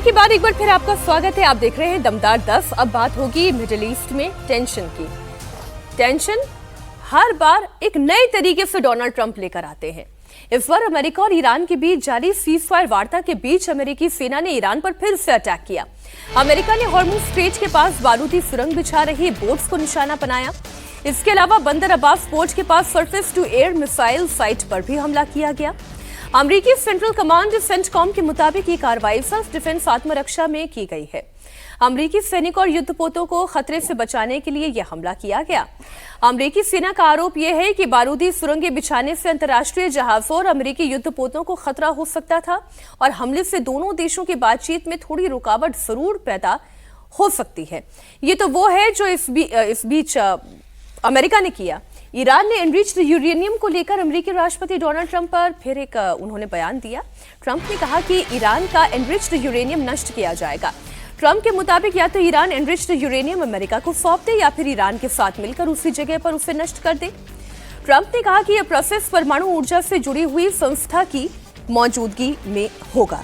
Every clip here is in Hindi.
के बाद एक बार फिर आपका स्वागत है। आप देख रहे हैं दमदार 10। अब बात होगी मिडिल ईस्ट में टेंशन की। टेंशन हर बार एक नए तरीके से डोनाल्ड ट्रंप लेकर आते हैं। इस बार अमेरिका और ईरान के बीच जारी सीजफायर वार्ता के बीच अमेरिकी सेना ने ईरान पर फिर से अटैक किया। अमेरिका ने हॉर्मुज स्ट्रेट के पास बारूदी सुरंग बिछा रही बोट्स को निशाना बनाया। इसके अलावा बंदर अब्बास पोर्ट के पास surface to air missile site पर भी हमला किया गया। अमेरिकी सेंट्रल कमांड सेंटकॉम के मुताबिक ये कार्रवाई सेल्फ डिफेंस आत्मरक्षा में की गई है। अमेरिकी सैनिक और युद्धपोतों को खतरे से बचाने के लिए यह हमला किया गया। अमेरिकी सेना का आरोप यह है कि बारूदी सुरंगें बिछाने से अंतर्राष्ट्रीय जहाजों और अमेरिकी युद्धपोतों को खतरा हो सकता था और हमले से दोनों देशों की बातचीत में थोड़ी रुकावट जरूर पैदा हो सकती है। ये तो वो है जो इस बीच अमेरिका ने किया। ईरान ने एनरिच्ड यूरेनियम को लेकर अमेरिकी राष्ट्रपति डोनाल्ड ट्रंप पर फिर एक उन्होंने बयान दिया। ट्रंप ने कहा कि ईरान का एनरिच्ड यूरेनियम नष्ट किया जाएगा। ट्रंप के मुताबिक या तो ईरान एनरिच्ड यूरेनियम अमेरिका को सौंप दे या फिर ईरान के साथ मिलकर उसी जगह पर उसे नष्ट कर दे। ट्रंप ने कहा कि यह प्रोसेस परमाणु ऊर्जा से जुड़ी हुई संस्था की मौजूदगी में होगा।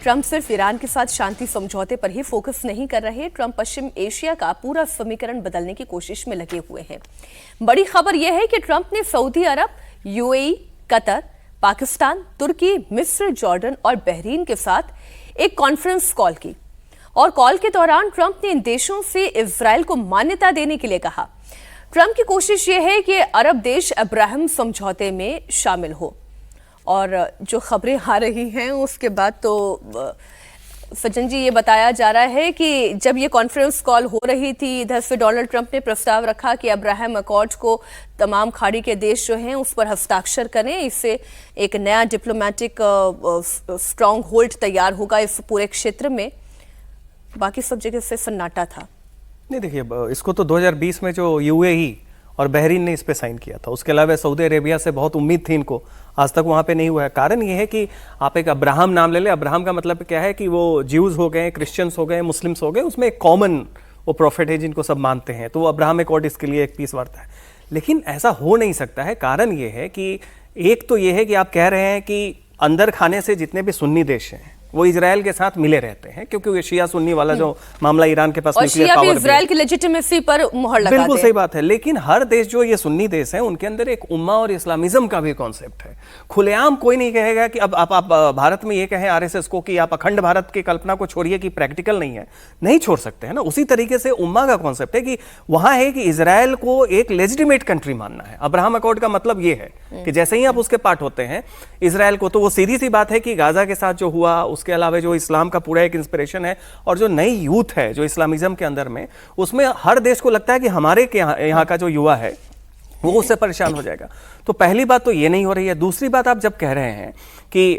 ट्रंप सिर्फ ईरान के साथ शांति समझौते पर ही फोकस नहीं कर रहे। ट्रंप पश्चिम एशिया का पूरा समीकरण बदलने की कोशिश में लगे हुए हैं। बड़ी खबर यह है कि ट्रंप ने सऊदी अरब, यूएई, कतर, पाकिस्तान, तुर्की, मिस्र, जॉर्डन और बहरीन के साथ एक कॉन्फ्रेंस कॉल की और कॉल के दौरान ट्रंप ने इन देशों से इजरायल को मान्यता देने के लिए कहा। ट्रंप की कोशिश यह है कि अरब देश अब्राहम समझौते में शामिल हो। और जो खबरें आ रही हैं उसके बाद तो सज्जन जी ये बताया जा रहा है कि जब ये कॉन्फ्रेंस कॉल हो रही थी, इधर से डोनाल्ड ट्रंप ने प्रस्ताव रखा कि अब्राहम अकॉर्ड को तमाम खाड़ी के देश जो हैं उस पर हस्ताक्षर करें। इससे एक नया डिप्लोमेटिक स्ट्रांग होल्ड तैयार होगा इस पूरे क्षेत्र में। बाकी सब जगह से सन्नाटा था। नहीं, देखिए इसको तो 2020 में जो यूएई और बहरीन ने इस पे साइन किया था। उसके अलावा सऊदी अरेबिया से बहुत उम्मीद थी इनको, आज तक वहाँ पे नहीं हुआ है। कारण ये है कि आप एक अब्राहम नाम ले लें। अब्राहम का मतलब क्या है कि वो ज्यूज हो गए, क्रिश्चियंस हो गए, मुस्लिम्स हो गए, उसमें एक कॉमन वो प्रॉफिट है जिनको सब मानते हैं। तो वो अब्राहम अकॉर्ड इसके लिए एक पीस वार्ता है। लेकिन ऐसा हो नहीं सकता है। कारण ये है कि एक तो ये है कि आप कह रहे हैं कि अंदर खाने से जितने भी सुन्नी देश हैं वो इजराइल के साथ मिले रहते हैं, क्योंकि ये शिया सुन्नी वाला जो मामला ईरान के पास न्यूक्लियर पावर इजराइल की लेजिटिमेसी पर मुहर लगाते हैं। बिल्कुल सही बात है। लेकिन हर देश जो ये सुन्नी देश है उनके अंदर एक उम्मा और इस्लामिज्म का भी कॉन्सेप्ट है। खुलेआम कोई नहीं कहेगा कि अब आप भारत में ये कहें आरएसएस को कि आप अखंड भारत की कल्पना को छोड़िए कि प्रैक्टिकल नहीं है, नहीं छोड़ सकते हैं ना। उसी तरीके से उम्मा का कॉन्सेप्ट है कि वहां है कि इजराइल को एक लेजिटिमेट कंट्री मानना है। अब्राहम अकॉर्ड का मतलब ये है कि जैसे ही आप उसके पार्ट होते हैं इजराइल को, तो वो सीधी सी बात है कि गाजा के साथ जो हुआ, उसके अलावा जो इस्लाम का पूरा एक इंस्पिरेशन है और जो नई यूथ है जो इस्लामिज्म के अंदर में, उसमें हर देश को लगता है कि हमारे यहाँ का जो युवा है वो उससे परेशान हो जाएगा। तो पहली बात तो ये नहीं हो रही है। दूसरी बात, आप जब कह रहे हैं कि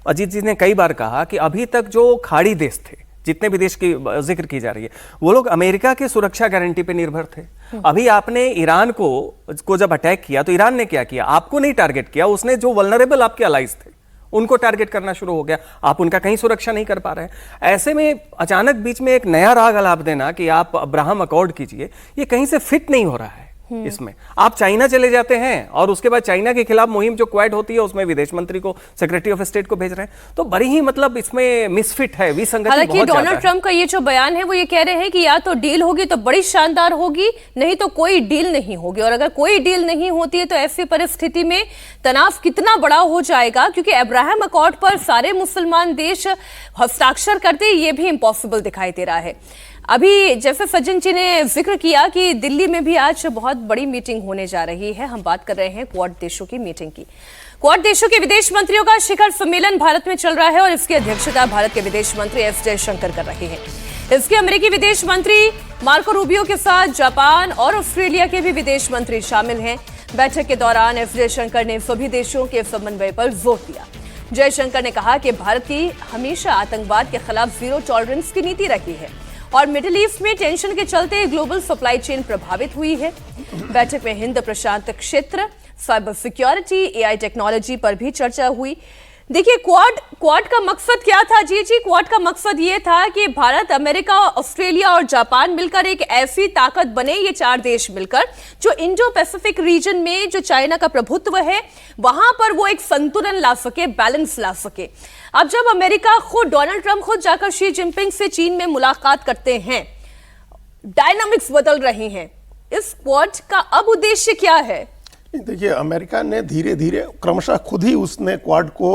अजीत जी ने कई बार कहा कि अभी तक जो खाड़ी देश थे, जितने भी देश की जिक्र की जा रही है, वो लोग अमेरिका की सुरक्षा गारंटी पे निर्भर थे। अभी आपने ईरान को जब अटैक किया तो ईरान ने क्या किया? आपको नहीं टारगेट किया, उसने जो वल्नरेबल आपके अलाइज थे उनको टारगेट करना शुरू हो गया। आप उनका कहीं सुरक्षा नहीं कर पा रहे हैं। ऐसे में अचानक बीच में एक नया राग अलाप देना कि आप अब्राहम अकॉर्ड कीजिए, ये कहीं से फिट नहीं हो रहा है। इसमें आप चाइना चले जाते हैं और उसके बाद चाइना के खिलाफ मुहिम जो क्वाड होती है उसमें विदेश मंत्री को, सेक्रेटरी ऑफ स्टेट को भेज रहे हैं। तो बड़ी ही मतलब इसमें मिसफिट है, विसंगति बहुत ज्यादा है। हालांकि डोनाल्ड ट्रंप का ये जो बयान है वो ये कह रहे हैं कि या तो डील होगी तो बड़ी शानदार होगी, नहीं तो कोई डील नहीं होगी। और अगर कोई डील नहीं होती है तो ऐसी परिस्थिति में तनाव कितना बड़ा हो जाएगा, क्योंकि अब्राहम अकॉर्ड पर सारे मुसलमान देश हस्ताक्षर करते, ये भी इम्पॉसिबल दिखाई दे रहा है। अभी जैसे सज्जन जी ने जिक्र किया कि दिल्ली में भी आज बहुत बड़ी मीटिंग होने जा रही है। हम बात कर रहे हैं क्वाड देशों की मीटिंग की। क्वाड देशों के विदेश मंत्रियों का शिखर सम्मेलन भारत में चल रहा है और इसकी अध्यक्षता भारत के विदेश मंत्री एस जयशंकर कर रहे हैं। इसके अमेरिकी विदेश मंत्री मार्को रूबियो के साथ जापान और ऑस्ट्रेलिया के भी विदेश मंत्री शामिल हैं। बैठक के दौरान एस जयशंकर ने सभी देशों के समन्वय पर जोर दिया। जयशंकर ने कहा कि भारत की हमेशा आतंकवाद के खिलाफ जीरो टॉलरेंस की नीति रही है और मिडिल ईस्ट में टेंशन के चलते ग्लोबल सप्लाई चेन प्रभावित हुई है। बैठक में हिंद प्रशांत क्षेत्र, साइबर सिक्योरिटी, एआई टेक्नोलॉजी पर भी चर्चा हुई। देखिए, क्वाड का मकसद क्या था जी? क्वाड का मकसद ये था कि भारत, अमेरिका, ऑस्ट्रेलिया और जापान मिलकर एक ऐसी ताकत बने, ये 4 देश मिलकर, जो इंडो पैसिफिक रीजन में जो चाइना का प्रभुत्व है वहां पर वो एक संतुलन ला सके, बैलेंस ला सके। अब जब अमेरिका खुद, डोनाल्ड ट्रंप खुद जाकर शी जिनपिंग से चीन में मुलाकात करते हैं, डायनामिक्स बदल रही हैं। इस क्वाड का अब उद्देश्य क्या है? देखिए, अमेरिका ने धीरे धीरे क्रमशः खुद ही उसने क्वाड को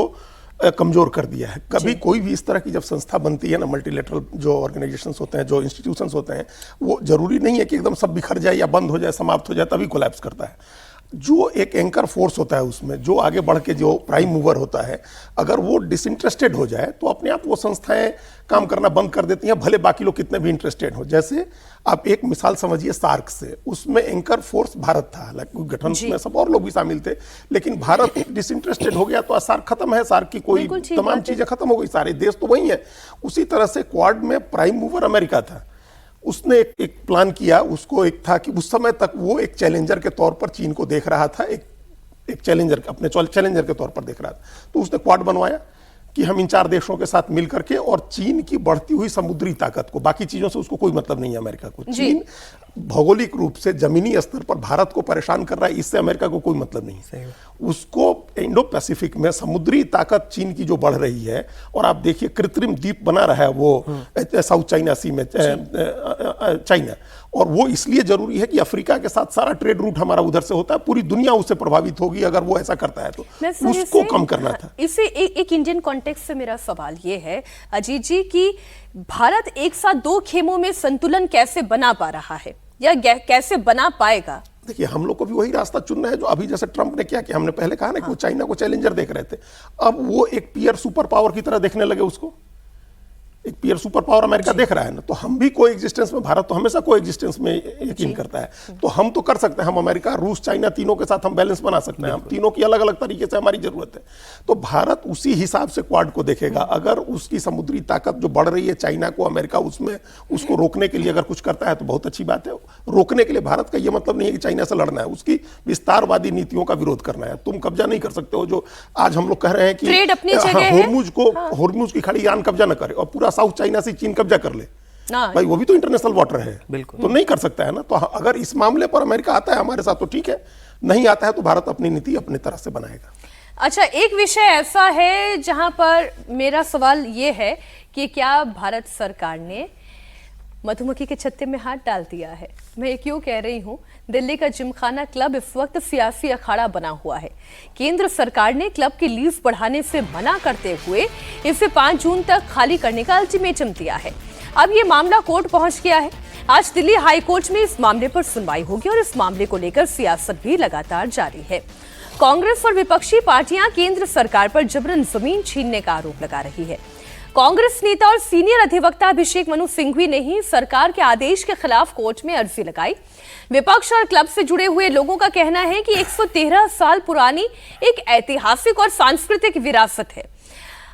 कमजोर कर दिया है। कभी कोई भी इस तरह की जब संस्था बनती है ना, मल्टीलेटरल जो ऑर्गेनाइजेशंस होते हैं, जो इंस्टीट्यूशंस होते हैं, वो जरूरी नहीं है कि एकदम सब बिखर जाए या बंद हो जाए, समाप्त हो जाए तभी कोलैप्स करता है। जो एक एंकर फोर्स होता है उसमें, जो आगे बढ़ के जो प्राइम मूवर होता है, अगर वो डिसइंटरेस्टेड हो जाए तो अपने आप वो संस्थाएं काम करना बंद कर देती हैं, भले बाकी लोग कितने भी इंटरेस्टेड हो। जैसे आप एक मिसाल समझिए सार्क से, उसमें एंकर फोर्स भारत था, हालांकि गठन में सब और लोग भी शामिल थे, लेकिन भारत डिसइंटरेस्टेड हो गया तो सार्क खत्म है, सार्क की कोई तमाम चीजें खत्म हो गई, सारे देश तो वही है। उसी तरह से क्वाड में प्राइम मूवर अमेरिका था, उसने एक प्लान किया, उसको एक था कि उस समय तक वो एक चैलेंजर के तौर पर चीन को देख रहा था, एक चैलेंजर, अपने चैलेंजर के तौर पर देख रहा था। तो उसने क्वाड बनवाया कि हम इन 4 देशों के साथ मिल करके, और चीन की बढ़ती हुई समुद्री ताकत को, बाकी चीजों से उसको कोई मतलब नहीं है अमेरिका को। चीन भौगोलिक रूप से जमीनी स्तर पर भारत को परेशान कर रहा है, इससे अमेरिका को कोई मतलब नहीं है। उसको इंडो पैसिफिक में समुद्री ताकत चीन की जो बढ़ रही है, और आप देखिए कृत्रिम द्वीप बना रहा है वो साउथ चाइना सी में चाइना, और वो इसलिए जरूरी है कि अफ्रीका के साथ सारा ट्रेड रूट हमारा उधर से होता है, पूरी दुनिया उससे प्रभावित होगी अगर वो ऐसा करता है तो उसको कम करना था। इसे एक इंडियन कॉन्टेक्स्ट से मेरा सवाल ये है अजीत जी कि भारत एक साथ 2 खेमों में संतुलन कैसे बना पा रहा है या कैसे बना पाएगा? देखिए, हम लोग को भी वही रास्ता चुनना है जो अभी जैसे ट्रंप ने किया कि हमने पहले कहा ना कि वो चाइना को चैलेंजर देख रहे थे, अब वो एक पीयर सुपर पावर की तरह देखने लगे उसको। एक पीयर सुपर पावर अमेरिका देख रहा है ना, तो हम भी को एग्जिस्टेंस में, भारत तो हमेशा को एग्जिस्टेंस में यकीन करता है, तो हम तो कर सकते हैं। हम अमेरिका, रूस, चाइना तीनों के साथ हम बैलेंस बना सकते हैं, हम तीनों की अलग अलग तरीके से हमारी जरूरत है। तो भारत उसी हिसाब से क्वाड को देखेगा। अगर उसकी समुद्री ताकत जो बढ़ रही है चाइना को, अमेरिका उसमें उसको रोकने के लिए अगर कुछ करता है तो बहुत अच्छी बात है। रोकने के लिए भारत का यह मतलब नहीं है कि चाइना से लड़ना है, उसकी विस्तारवादी नीतियों का विरोध करना है। तुम कब्जा नहीं कर सकते हो, जो आज हम लोग कह रहे हैं कि होर्मुज की खाड़ी ईरान कब्जा न करे और पूरा साउथ चाइना से चीन कब्जा कर ले, भाई वो भी तो इंटरनेशनल वाटर है, बिल्कुल तो नहीं कर सकता है ना। तो अगर इस मामले पर अमेरिका आता है हमारे साथ तो ठीक है, नहीं आता है तो भारत अपनी नीति अपनी तरह से बनाएगा। अच्छा, एक विषय ऐसा है जहां पर मेरा सवाल ये है कि क्या भारत सरकार ने मधुमक्खी के छत्ते में हाथ डाल दिया है? मैं ये क्यों कह रही हूं, दिल्ली का जिमखाना क्लब इस वक्त सियासी अखाड़ा बना हुआ है। केंद्र सरकार ने क्लब की लीज बढ़ाने से मना करते हुए इसे 5 जून तक खाली करने का अल्टीमेटम दिया है। अब ये मामला कोर्ट पहुंच गया है। आज दिल्ली हाई कोर्ट में इस मामले पर सुनवाई होगी और इस मामले को लेकर सियासत भी लगातार जारी है। कांग्रेस और विपक्षी पार्टियां केंद्र सरकार पर जबरन जमीन छीनने का आरोप लगा रही है। कांग्रेस नेता और सीनियर अधिवक्ता अभिषेक मनु सिंघवी ने ही सरकार के आदेश के खिलाफ कोर्ट में अर्जी लगाई। विपक्ष और क्लब से जुड़े हुए लोगों का कहना है कि 113 साल पुरानी एक ऐतिहासिक और सांस्कृतिक विरासत है।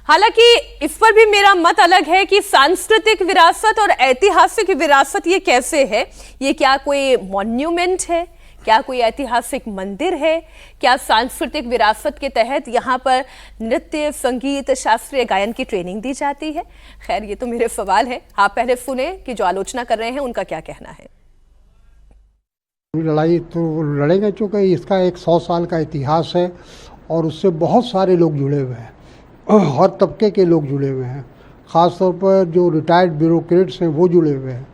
हालांकि इस पर भी मेरा मत अलग है कि सांस्कृतिक विरासत और ऐतिहासिक विरासत ये कैसे है? ये क्या कोई मॉन्यूमेंट है? क्या कोई ऐतिहासिक मंदिर है? क्या सांस्कृतिक विरासत के तहत यहाँ पर नृत्य, संगीत, शास्त्रीय गायन की ट्रेनिंग दी जाती है? खैर, ये तो मेरे सवाल है। आप पहले सुने कि जो आलोचना कर रहे हैं उनका क्या कहना है। लड़ाई तो लड़ेंगे, चूँकि इसका एक 100 साल का इतिहास है और उससे बहुत सारे लोग जुड़े हुए हैं, हर तबके के लोग जुड़े हुए हैं, ख़ासतौर पर जो रिटायर्ड ब्यूरोक्रेट्स हैं वो जुड़े हुए हैं।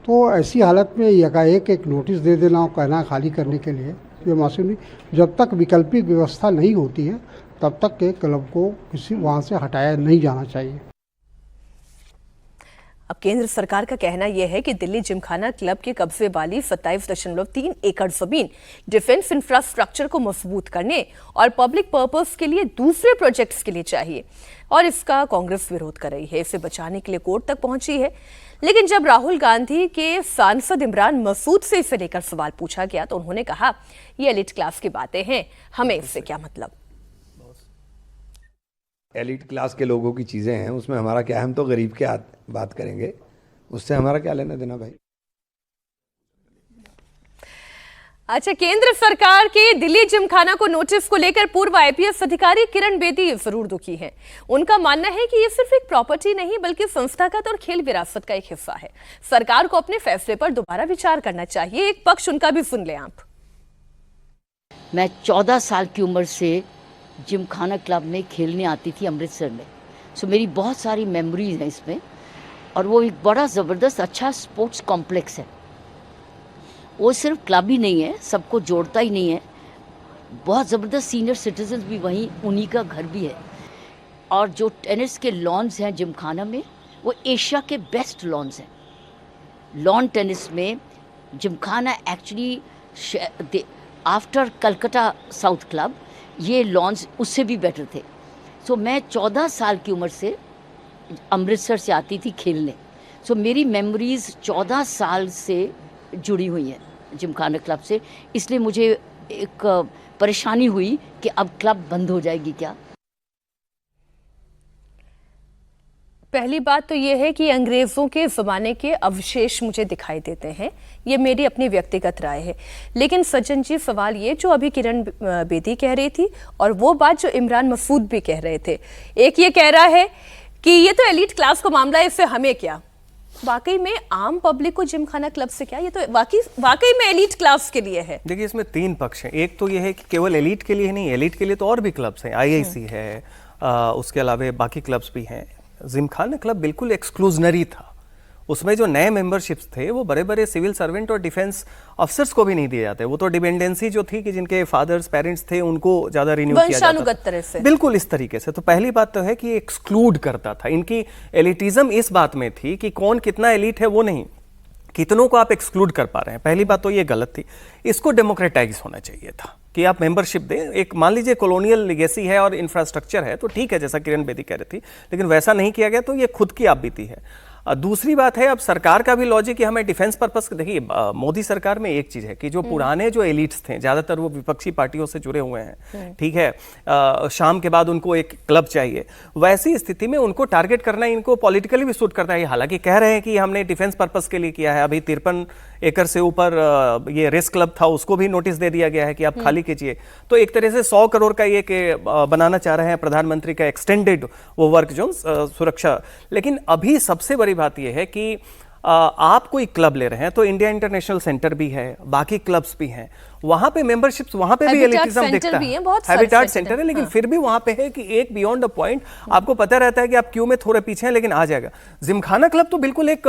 तो ऐसी हालत में एकाएक एक नोटिस दे देना और कहना खाली करने के लिए, ये मासूम नहीं। जब तक वैकल्पिक व्यवस्था नहीं होती है तब तक के क्लब को किसी वहाँ से हटाया नहीं जाना चाहिए। अब केंद्र सरकार का कहना यह है कि दिल्ली जिमखाना क्लब के कब्जे वाली 27.3 एकड़ जमीन डिफेंस इंफ्रास्ट्रक्चर को मजबूत करने और पब्लिक पर्पस के लिए दूसरे प्रोजेक्ट्स के लिए चाहिए, और इसका कांग्रेस विरोध कर रही है। इसे बचाने के लिए कोर्ट तक पहुंची है। लेकिन जब राहुल गांधी के सांसद इमरान मसूद से इसे लेकर सवाल पूछा गया तो उन्होंने कहा, ये एलिट क्लास की बातें हैं, हमें इससे क्या मतलब। एलिट क्लास के लोगों की चीज़ें हैं, उसमें हमारा क्या है? हम तो गरीब के बात करेंगे, उससे हमारा क्या लेना देना भाई। अच्छा, केंद्र सरकार के दिल्ली जिमखाना को नोटिस को लेकर पूर्व आईपीएस अधिकारी किरण बेदी जरूर दुखी हैं। उनका मानना है कि ये सिर्फ एक प्रॉपर्टी नहीं बल्कि संस्थागत और खेल विरासत का एक हिस्सा है। सरकार को अपने फैसले पर दोबारा विचार करना चाहिए। एक पक्ष उनका भी सुन लें आप। मैं 14 साल की उम्र से जिमखाना क्लब में खेलने आती थी अमृतसर में। सो मेरी बहुत सारी मेमोरीज हैं इसमें, और वो एक बड़ा ज़बरदस्त अच्छा स्पोर्ट्स कॉम्प्लेक्स है। वो सिर्फ क्लब ही नहीं है, सबको जोड़ता ही नहीं है, बहुत ज़बरदस्त सीनियर सिटीजन भी वहीं, उन्हीं का घर भी है। और जो टेनिस के लॉन्स हैं जिमखाना में, वो एशिया के बेस्ट लॉन्स हैं। लॉन टेनिस में Gymkhana actually after Calcutta south club ये लॉन्स उससे भी बेटर थे। सो मैं 14 साल की उम्र से अमृतसर से आती थी खेलने। सो मेरी मेमोरीज़ 14 साल से जुड़ी हुई हैं जिमखाना क्लब से। इसलिए मुझे एक परेशानी हुई कि अब क्लब बंद हो जाएगी क्या। पहली बात तो यह है कि अंग्रेजों के ज़माने के अवशेष मुझे दिखाई देते हैं, ये मेरी अपनी व्यक्तिगत राय है। लेकिन सज्जन जी, सवाल ये जो अभी किरण बेदी कह रही थी और वो बात जो इमरान मसूद भी कह रहे थे, एक ये कह रहा है कि ये तो एलीट क्लास का मामला है, इससे हमें क्या। वाकई में आम पब्लिक को जिमखाना क्लब से क्या, ये तो वाकई में एलीट क्लास के लिए है। देखिए, इसमें तीन पक्ष हैं। एक तो ये है कि केवल एलीट के लिए नहीं, एलीट के लिए तो और भी क्लब्स हैं, आईआईसी है, उसके अलावा बाकी क्लब्स भी हैं। जिमखाना क्लब बिल्कुल एक्सक्लूजनरी था। उसमें जो नए मेंबरशिप्स थे वो बड़े बड़े सिविल सर्वेंट और डिफेंस अफसर्स को भी नहीं दिए जाते। वो तो डिपेंडेंसी जो थी कि जिनके फादर्स पेरेंट्स थे उनको ज्यादा रिन्यू किया जाता तरह से, बिल्कुल इस तरीके से। तो पहली बात तो है कि एक्सक्लूड करता था। इनकी एलिटिज्म इस बात में थी कि कौन कितना एलिट है वो नहीं, कितनों को आप एक्सक्लूड कर पा रहे हैं। पहली बात तो ये गलत थी। इसको डेमोक्रेटाइज होना चाहिए था कि आप मेंबरशिप दें। एक मान लीजिए कॉलोनियल लेगेसी है और इंफ्रास्ट्रक्चर है तो ठीक है, जैसा किरण बेदी कह रही थी, लेकिन वैसा नहीं किया गया तो ये खुद की आप बीती है। दूसरी बात है, अब सरकार का भी लॉजिक कि हमें डिफेंस पर्पस। देखिए, मोदी सरकार में एक चीज है कि जो पुराने जो एलिट्स थे ज्यादातर वो विपक्षी पार्टियों से जुड़े हुए हैं, ठीक है, शाम के बाद उनको एक क्लब चाहिए। वैसी स्थिति में उनको टारगेट करना इनको पॉलिटिकली भी सूट करता है। हालांकि कह रहे हैं कि हमने डिफेंस पर्पस के लिए किया है। अभी 53 एकड़ से ऊपर ये रेस क्लब था, उसको भी नोटिस दे दिया गया है कि आप खाली कीजिए। तो एक तरह से 100 करोड़ का ये बनाना चाह रहे हैं प्रधानमंत्री का एक्सटेंडेड वो वर्क जोन सुरक्षा। लेकिन अभी सबसे बड़ी बात यह है कि आप कोई क्लब ले रहे हैं तो इंडिया इंटरनेशनल सेंटर भी है, बाकी क्लब्स भी हैं, वहां पे मेंबरशिप्स, वहां पे भी एलिटिज्म दिखता है। हैबिटेट सेंटर है, लेकिन फिर भी वहां पे है कि एक बियॉन्ड अ पॉइंट आपको पता रहता है कि आप क्यू में थोड़े पीछे हैं लेकिन आ जाएगा। जिमखाना क्लब तो बिल्कुल एक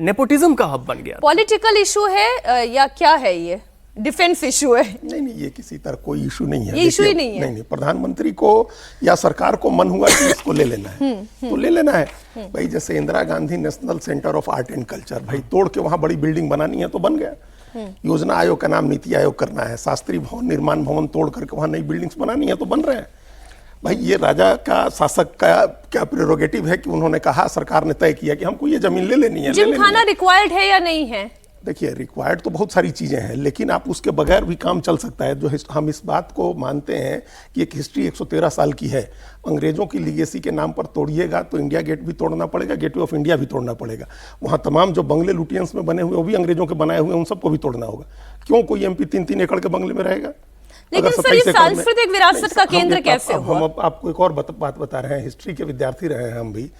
नेपोटिज्म का हब बन गया। पॉलिटिकल इशू है या क्या है, ये डिफेंस इशू है? नहीं, ये किसी तरह कोई इशू नहीं है। ये इशू ही नहीं है। नहीं, प्रधानमंत्री को या सरकार को मन हुआ कि इसको ले लेना है तो ले लेना है भाई। जैसे Indira Gandhi national centre of art and culture, भाई तोड़ के वहां बड़ी बिल्डिंग बनानी है तो बन गया। योजना आयोग का नाम नीति आयोग करना है, शास्त्री भवन, निर्माण भवन तोड़ करके वहां नई बिल्डिंग्स बनानी है तो बन रहे हैं। भाई ये राजा का, शासक का क्या प्रेरोगेटिव है कि उन्होंने कहा, सरकार ने तय किया कि हमको ये जमीन ले लेनी है। जिमखाना रिक्वायर्ड है या नहीं है? देखिए, रिक्वायर्ड तो बहुत सारी चीज़ें हैं, लेकिन आप उसके बगैर भी काम चल सकता है। जो हम इस बात को मानते हैं कि एक हिस्ट्री 113 साल की है। अंग्रेजों की लीगेसी के नाम पर तोड़िएगा तो इंडिया गेट भी तोड़ना पड़ेगा, गेटवे ऑफ इंडिया भी तोड़ना पड़ेगा। वहाँ तमाम जो बंगले लुटियंस में बने हुए वो भी अंग्रेजों के बनाए हुए, उन सबको भी तोड़ना होगा। क्यों कोई एमपी 3-3 एकड़ के बंगले में रहेगा? लेकिन सर, ये सांस्कृतिक विरासत का केंद्र कैसे हुआ? हम आपको एक और बात बता रहे हैं, हिस्ट्री के विद्यार्थी रहे हैं हम भी।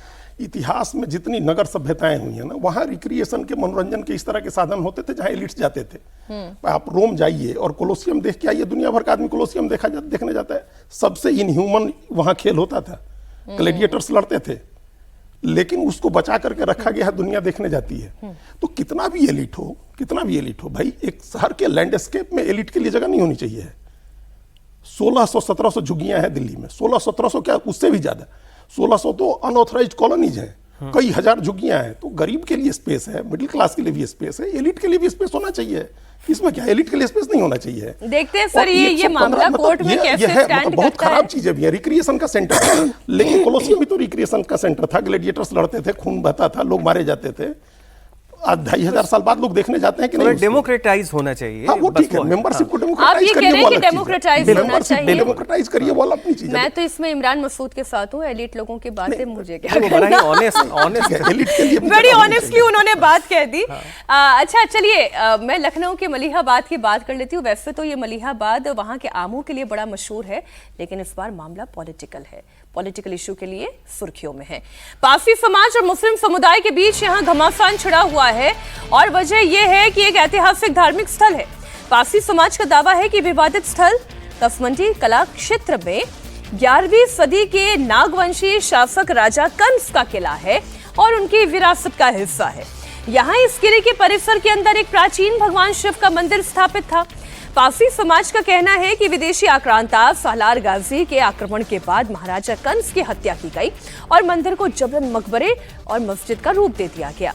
इतिहास में जितनी नगर सभ्यताएं हुई हैं ना, वहाँ रिक्रिएशन के, मनोरंजन के इस तरह के साधन होते थे जहाँ एलिट्स जाते थे। आप रोम जाइए और कोलोसियम देख के आइए, दुनिया भर का आदमी कोलोसियम देखने जाता है। सबसे इनह्यूमन वहाँ खेल होता था, ग्लैडिएटर्स लड़ते थे, लेकिन उसको बचा करके रखा गया है, दुनिया देखने जाती है। तो कितना भी एलिट हो भाई, एक शहर के लैंडस्केप में एलिट के लिए जगह नहीं होनी चाहिए। 1600-1700 झुग्गियां हैं दिल्ली में, 1600-1700 क्या, उससे भी ज्यादा। 1600 तो अनऑथराइज्ड कॉलोनीज हैं, कई हजार झुग्गियां हैं। तो गरीब के लिए स्पेस है, मिडिल क्लास के लिए भी स्पेस है, एलिट के लिए भी स्पेस होना चाहिए। इसमें क्या, एलिट के लिए स्पेस नहीं होना चाहिए? देखते हैं सर ये मामला कोर्ट में कैसे स्टैंड करता है। बहुत खराब चीजें भी है। रिक्रिएशन का सेंटर था, लेकिन कोलोसियम भी तो रिक्रिएशन का सेंटर था। ग्लैडिएटर्स लड़ते थे, खून बहता था, लोग मारे जाते थे। आज 2500 साल बाद लोग देखने जाते हैं कि नहीं उसको? डेमोक्रेटाइज होना चाहिए। हाँ वो बस ठीक है, मेंबरशिप को आप ये डेमोक्रेटाइज कह करिए, रहे वो हैं कि अलग चीज है। डेमोक्रेटाइज होना मेंबरशिप चाहिए। डेमोक्रेटाइज करिए, वो अपनी चीज है। मैं तो इसमें इमरान मसूद के साथ हूँ, एलिट लोगों की बातें मुझे क्या वो बड़ा ही ऑनेस्ट एलिट के लिए भी बड़ी जगह होनी ऑनेस्टली चाहिए। उन्होंने बात कह दी। अच्छा चलिए, मैं लखनऊ के मलिहाबाद की बात कर लेती हूँ। वैसे तो ये मलिहाबाद वहाँ के आमों के लिए बड़ा मशहूर है, लेकिन इस बार मामला पॉलिटिकल है, पॉलिटिकल इशू के लिए सुर्खियों में है। पारसी समाज और मुस्लिम समुदाय के बीच यहाँ घमासान छिड़ा हुआ है और वजह यह है कि एक ऐतिहासिक धार्मिक स्थल है। पारसी समाज का दावा है कि विवादित स्थल कसमंडी कला क्षेत्र में 11वीं सदी के नागवंशी शासक राजा कंस का किला है और उनकी विरासत का हिस्सा है। यहाँ इस किले के परिसर के अंदर एक प्राचीन भगवान शिव का मंदिर स्थापित था। पारसी समाज का कहना है कि विदेशी आक्रांता सालार गाजी के आक्रमण के बाद महाराजा कंस की हत्या की गई और मंदिर को जबरन मकबरे और मस्जिद का रूप दे दिया गया।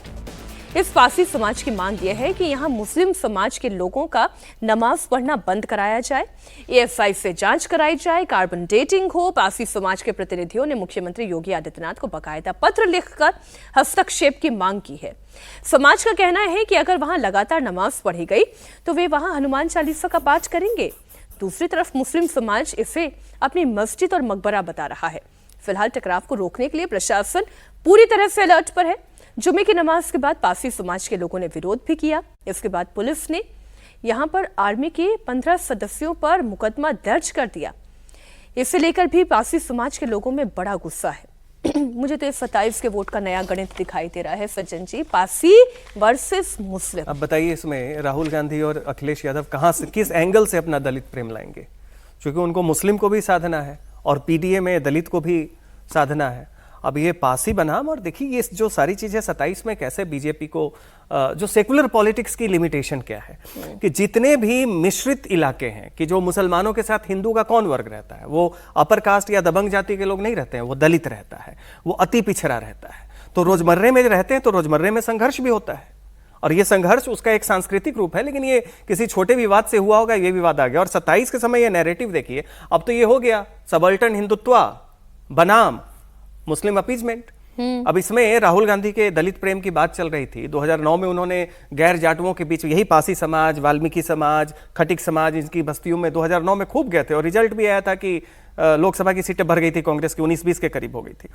इस पारसी समाज की मांग यह है कि यहाँ मुस्लिम समाज के लोगों का नमाज पढ़ना बंद कराया जाए, AFI से जांच कराई जाए, कार्बन डेटिंग हो। पारसी समाज के प्रतिनिधियों ने मुख्यमंत्री योगी आदित्यनाथ को बाकायदा पत्र लिखकर हस्तक्षेप की मांग की है। समाज का कहना है कि अगर वहां लगातार नमाज पढ़ी गई तो वे वहां हनुमान चालीसा का पाठ करेंगे। दूसरी तरफ मुस्लिम समाज इसे अपनी मस्जिद और मकबरा बता रहा है। फिलहाल टकराव को रोकने के लिए प्रशासन पूरी तरह से अलर्ट पर है। जुमे की नमाज के बाद पारसी समाज के लोगों ने विरोध भी किया। इसके बाद पुलिस ने यहां पर आर्मी के 15 सदस्यों पर मुकदमा दर्ज कर दिया। इसे लेकर भी पारसी समाज के लोगों में बड़ा गुस्सा है। मुझे तो इस 27 के वोट का नया गणित दिखाई दे रहा है सज्जन जी, पारसी वर्सेस मुस्लिम। अब बताइए, इसमें राहुल गांधी और अखिलेश यादव कहां से, किस एंगल से अपना दलित प्रेम लाएंगे? क्योंकि उनको मुस्लिम को भी साधना है और PDA में दलित को भी साधना है। अब ये पारसी बनाम, और देखिए ये जो सारी चीजें 27 में कैसे बीजेपी को, जो सेकुलर पॉलिटिक्स की लिमिटेशन क्या है कि जितने भी मिश्रित इलाके हैं, कि जो मुसलमानों के साथ हिंदू का कौन वर्ग रहता है, वो अपर कास्ट या दबंग जाति के लोग नहीं रहते हैं, वो दलित रहता है, वो अति पिछड़ा रहता है। तो रोजमर्रे में रहते हैं तो रोजमर्रे में संघर्ष भी होता है और ये संघर्ष उसका एक सांस्कृतिक रूप है। लेकिन ये किसी छोटे विवाद से हुआ होगा, ये विवाद आ गया। और 27 के समय ये नैरेटिव देखिए, अब तो ये हो गया सबल्टन हिंदुत्व बनाम मुस्लिम अपीजमेंट। अब इसमें राहुल गांधी के दलित प्रेम की बात चल रही थी। 2009 में उन्होंने गैर जाटुओं के बीच, यही पासी समाज, वाल्मीकि समाज, खटिक समाज, इनकी बस्तियों में 2009 में खूब गए थे और रिजल्ट भी आया था कि लोकसभा की सीटें भर गई थी, कांग्रेस की 19-20 के करीब हो गई थी।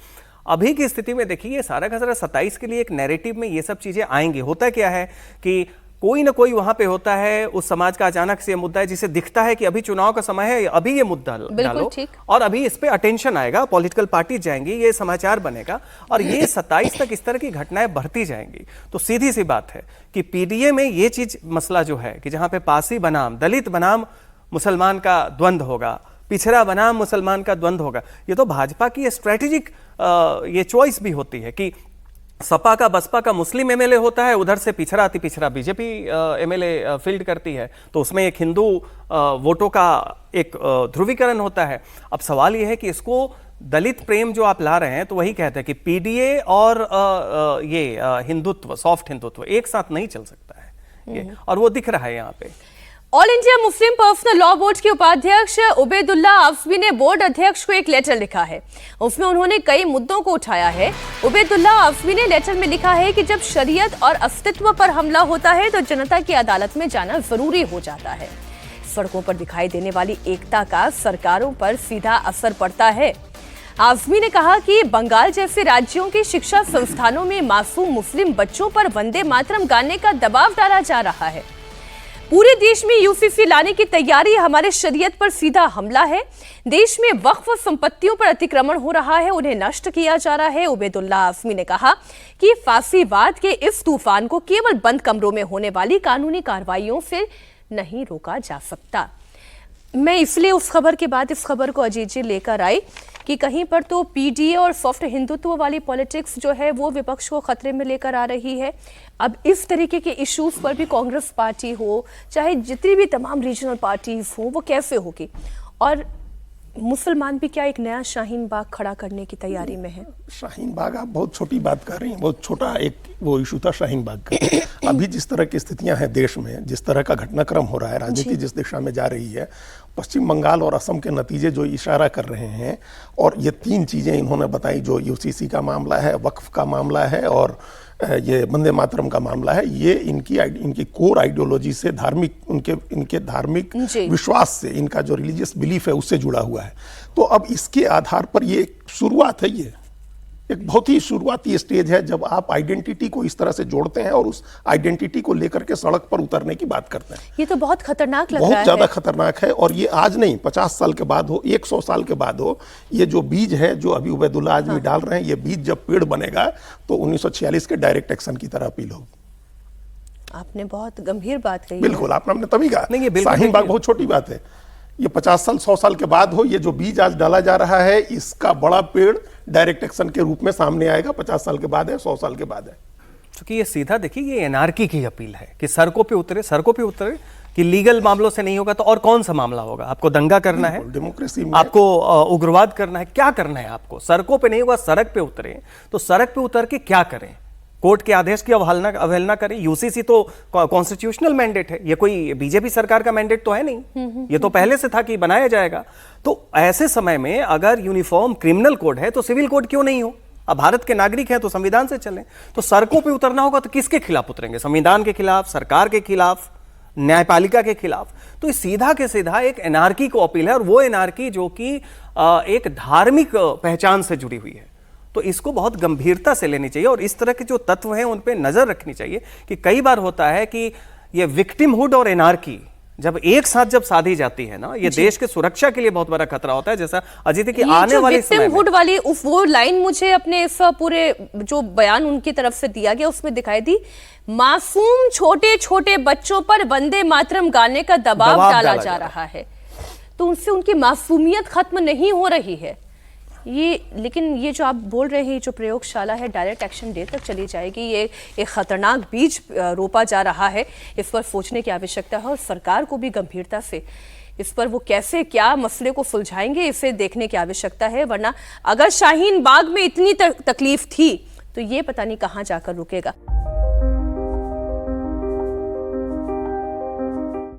अभी की स्थिति में देखिए, ये सारा का सारा 27 के लिए एक नैरेटिव में ये सब चीजें आएंगी। होता क्या है कि कोई ना कोई वहां पे होता है, उस समाज का अचानक से मुद्दा है जिसे दिखता है कि अभी चुनाव का समय है, अभी ये मुद्दा डालो और अभी इस पे अटेंशन आएगा, पॉलिटिकल पार्टी जाएंगी, ये समाचार बनेगा और ये 27 तक इस तरह की घटनाएं बढ़ती जाएंगी। तो सीधी सी बात है कि PDA में ये चीज मसला जो है कि जहां पे पारसी बनाम दलित बनाम मुसलमान का द्वंद्व होगा, पिछड़ा बनाम मुसलमान का द्वंद्व होगा, ये तो भाजपा की स्ट्रेटेजिक ये चॉइस भी होती है कि सपा का बसपा का मुस्लिम MLA होता है, उधर से पिछड़ा अति पिछड़ा बीजेपी MLA फील्ड करती है, तो उसमें एक हिंदू वोटों का एक ध्रुवीकरण होता है। अब सवाल यह है कि इसको दलित प्रेम जो आप ला रहे हैं, तो वही कहते हैं कि PDA और ये हिंदुत्व, सॉफ्ट हिंदुत्व एक साथ नहीं चल सकता है ये, और वो दिख रहा है यहाँ पे। All India Muslim personal law board के उपाध्यक्ष उबैदुल्ला आफवी ने बोर्ड अध्यक्ष को एक लेटर लिखा है। उसमें उन्होंने कई मुद्दों को उठाया है। उबैदुल्ला आफवी ने लेटर में लिखा है कि जब शरीयत और अस्तित्व पर हमला होता है तो जनता की अदालत में जाना जरूरी हो जाता है। सड़कों पर दिखाई देने वाली एकता का सरकारों पर सीधा असर पड़ता है। आजमी ने कहा कि बंगाल जैसे राज्यों के शिक्षा संस्थानों में मासूम मुस्लिम बच्चों पर वंदे मातरम गाने का दबाव डाला जा रहा है। पूरे देश में UCC लाने की तैयारी हमारे शरीयत पर सीधा हमला है। देश में वक्फ संपत्तियों पर अतिक्रमण हो रहा है, उन्हें नष्ट किया जा रहा है। उबैदुल्ला आजमी ने कहा कि फासीवाद के इस तूफान को केवल बंद कमरों में होने वाली कानूनी कार्रवाइयों से नहीं रोका जा सकता। मैं इसलिए उस खबर के बाद इस खबर को अजीत जी लेकर आई कि कहीं पर तो PDA और सॉफ्ट हिंदुत्व वाली पॉलिटिक्स जो है वो विपक्ष को खतरे में लेकर आ रही है। अब इस तरीके के इश्यूज पर भी कांग्रेस पार्टी हो, चाहे जितनी भी तमाम रीजनल पार्टीज हो, वो कैसे होगी? और मुसलमान भी क्या एक नया शाहीन बाग खड़ा करने की तैयारी में है? शाहीन बाग, आप बहुत छोटी बात कर रही हैं, बहुत छोटा एक वो इशू था शाहीन बाग का। अभी जिस तरह की स्थितियां हैं देश में, जिस तरह का घटनाक्रम हो रहा है, राजनीति जिस दिशा में जा रही है, पश्चिम बंगाल और असम के नतीजे जो इशारा कर रहे हैं, और ये 3 चीजें इन्होंने बताई, जो UCC का मामला है, वक्फ का मामला है और ये वंदे मातरम का मामला है, ये इनकी कोर आइडियोलॉजी से, धार्मिक इनके धार्मिक जी। विश्वास से, इनका जो रिलीजियस बिलीफ है उससे जुड़ा हुआ है। तो अब इसके आधार पर ये शुरुआत है, ये एक बहुत ही शुरुआती स्टेज है जब आप आइडेंटिटी को इस तरह से जोड़ते हैं और उस आइडेंटिटी को लेकर के सड़क पर उतरने की बात करते हैं। ये तो बहुत खतरनाक लग रहा बहुत है। ज्यादा खतरनाक है। और ये आज नहीं, 50 साल के बाद हो, 100 साल के बाद हो, ये जो बीज है जो अभी उबैदुल्ला आजमी डाल रहे हैं, ये बीज जब पेड़ बनेगा तो 1946 के डायरेक्ट एक्शन की तरह अपील होगी। आपने बहुत गंभीर बात कही। बिल्कुल, आपने तभी कहा नहीं, ये बिल्कुल शाहीन बाग देखिए। बहुत छोटी बात है। ये 50 साल 100 साल के बाद हो, ये जो बीज आज डाला जा रहा है इसका बड़ा पेड़ डायरेक्ट एक्शन के रूप में सामने आएगा। 50 साल के बाद है, 100 साल के बाद है। क्योंकि ये सीधा देखिए, ये एनआरकी की अपील है कि सड़कों पे उतरे कि लीगल मामलों से नहीं होगा तो और कौन सा मामला होगा? आपको दंगा करना है, डेमोक्रेसी में आपको उग्रवाद करना है, क्या करना है आपको? सड़कों पे नहीं होगा, सड़क पे उतरे। तो सड़क पे उतर के क्या करें? कोर्ट के आदेश की अवहेलना करें? यूसीसी तो कॉन्स्टिट्यूशनल मैंडेट है, ये कोई बीजेपी सरकार का मैंडेट तो है नहीं, ये तो पहले से था कि बनाया जाएगा। तो ऐसे समय में अगर यूनिफॉर्म क्रिमिनल कोड है तो सिविल कोड क्यों नहीं हो? अब भारत के नागरिक हैं तो संविधान से चलें। तो सड़कों पे उतरना होगा तो किसके खिलाफ उतरेंगे? संविधान के खिलाफ, सरकार के खिलाफ, न्यायपालिका के खिलाफ। तो ये सीधा के सीधा एक एनआरकी को अपील है, और वो एनआरकी जो कि एक धार्मिक पहचान से जुड़ी हुई है। तो इसको बहुत गंभीरता से लेनी चाहिए और इस तरह के जो तत्व हैं उन पे नजर रखनी चाहिए कि कई बार होता है कि ये विक्टिमहुड और एनार्की जब एक साथ जब साधी जाती है ना, ये देश के सुरक्षा के लिए बहुत बड़ा खतरा होता है। जैसा अजीत की आने वाले समय में विक्टिमहुड वाली वो लाइन मुझे अपने इस पूरे जो बयान उनकी तरफ से दिया गया उसमें दिखाई दी। मासूम छोटे छोटे बच्चों पर वंदे मातरम गाने का दबाव डाला जा रहा है, तो उनसे उनकी मासूमियत खत्म नहीं हो रही है ये। लेकिन ये जो आप बोल रहे हैं, जो प्रयोगशाला है डायरेक्ट एक्शन डे तक चली जाएगी, ये एक खतरनाक बीज रोपा जा रहा है। इस पर सोचने की आवश्यकता है और सरकार को भी गंभीरता से इस पर वो कैसे क्या मसले को सुलझाएंगे इसे देखने की आवश्यकता है। वरना अगर शाहीन बाग में इतनी तकलीफ थी तो ये पता नहीं कहां जाकर रुकेगा।